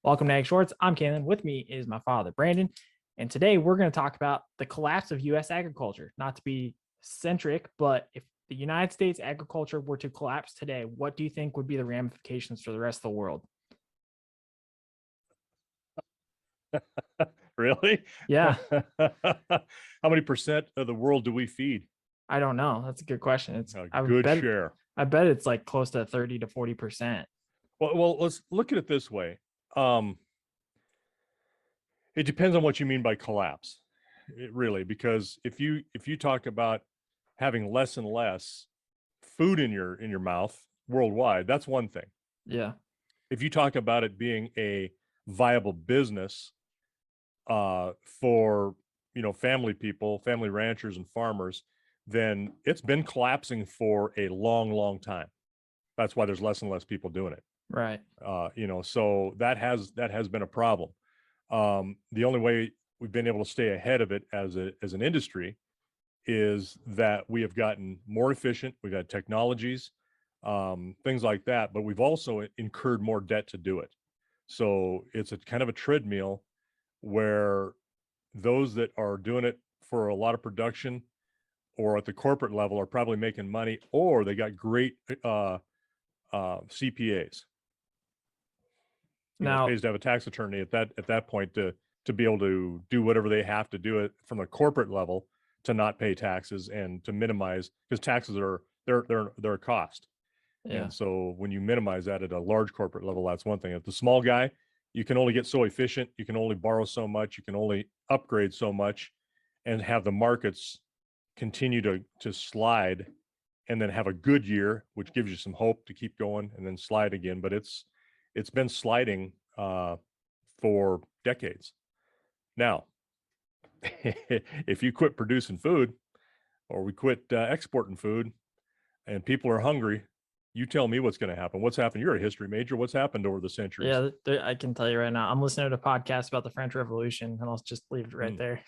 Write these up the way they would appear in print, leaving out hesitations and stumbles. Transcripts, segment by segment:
Welcome to Ag Shorts. I'm Calen. With me is my father, Brandon. And today we're going to talk about the collapse of U.S. agriculture. Not to be centric, but if the United States agriculture were to collapse today, what do you think would be the ramifications for the rest of the world? Really? Yeah, How many percent of the world do we feed? I don't know. That's a good question. It's A I good bet share. I bet it's like close to 30 to 40%. Well, let's look at it this way. Um, it depends on what you mean by collapse, really, because if you talk about having less and less food in your mouth worldwide, that's one thing. Yeah. If you talk about it being a viable business for family people, family ranchers and farmers, then it's been collapsing for a long, long time. That's why there's less and less people doing it. Right. So that has been a problem. The only way we've been able to stay ahead of it as an industry is that we have gotten more efficient. We've had technologies, things like that, but we've also incurred more debt to do it. So it's a kind of a treadmill where those that are doing it for a lot of production or at the corporate level are probably making money, or they got great CPAs. It Now, pays to have a tax attorney at that point to be able to do whatever they have to do it from a corporate level to not pay taxes and to minimize, because taxes are they're a cost. yeah. And so when you minimize that at a large corporate level, that's one thing. At the small guy, you can only get so efficient, you can only borrow so much, you can only upgrade so much, and have the markets continue to slide, and then have a good year, which gives you some hope to keep going, and then slide again. But it's been sliding for decades now. If you quit producing food, or we quit exporting food, and people are hungry, you tell me what's going to happen. What's happened? You're a history major. What's happened over the centuries? Yeah, I can tell you right now. I'm listening to a podcast about the French Revolution, and I'll just leave it right Mm. there.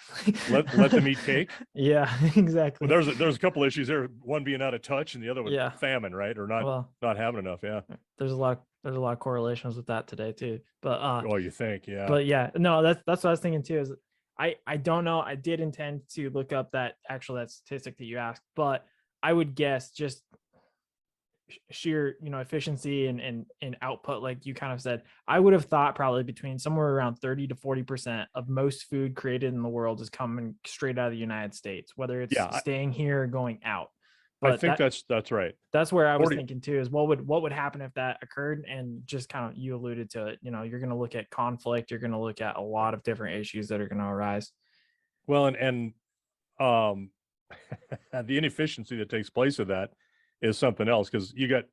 Let them eat cake. Yeah, Well, exactly. there's a couple issues there. One being out of touch, and the other with Yeah. famine, right? Or not Well, not having enough. Yeah. there's a lot of correlations with that today too. Oh, you think? Yeah. But yeah, no, that's what I was thinking too. Is I don't know. I did intend to look up that statistic that you asked, but I would guess just sheer efficiency and output, like you kind of said, I would have thought probably between somewhere around 30 to 40% of most food created in the world is coming straight out of the United States, whether it's Yeah. staying here or going out. I But think that's right. that's where I was 40. thinking too, is what would happen if that occurred. And just kind of, you alluded to it, you're going to look at conflict, you're going to look at a lot of different issues that are going to arise. Well, and um, the inefficiency that takes place of that is something else, because you got.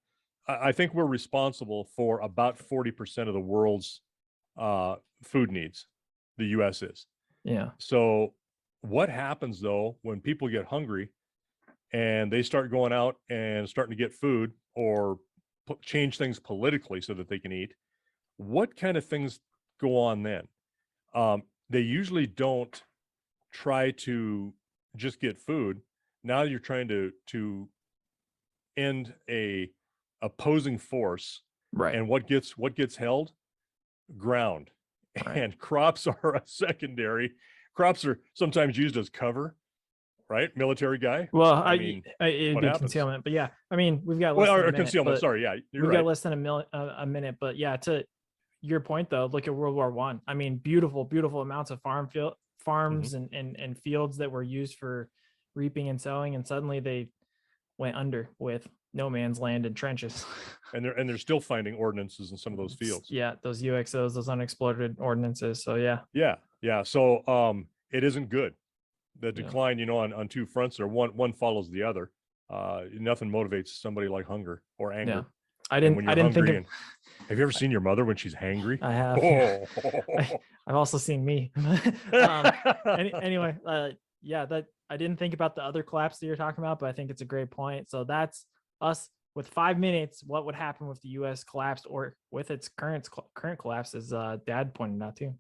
I think we're responsible for about 40% of the world's food needs. The U.S. is. Yeah. So, what happens though when people get hungry and they start going out and starting to get food, or change things politically so that they can eat? What kind of things go on then? They usually don't try to just get food. Now you're trying to end a opposing force, Right. and what gets held? Ground. Right. And crops are a secondary. Crops are sometimes used as cover, right? Military guy. Well, I mean, it'd what be happens? concealment, but yeah, I mean, we've got less Well, than a or minute, concealment. but Sorry, yeah, you're we've got right. less than a minute, but yeah, to your point though, look at World War One. I mean, beautiful amounts of Hmm. farms and fields that were used for reaping and sowing, and suddenly they went under with no man's land and trenches. And they're still finding ordinances in some of those fields. Yeah, those UXOs, those unexploded ordinances. So yeah, Yeah, yeah. So it isn't good. The yeah, decline, on two fronts there. One follows the other. Nothing motivates somebody like hunger or yeah. anger. I And didn't when I you're didn't think hungry, of. and have you ever seen your mother when she's hangry? I have. Yeah. Oh. I've also seen me. Anyway, yeah, that I didn't think about the other collapse that you're talking about, but I think it's a great point. So that's us with 5 minutes. What would happen with the U.S. collapsed, or with its current collapse, as Dad pointed out too.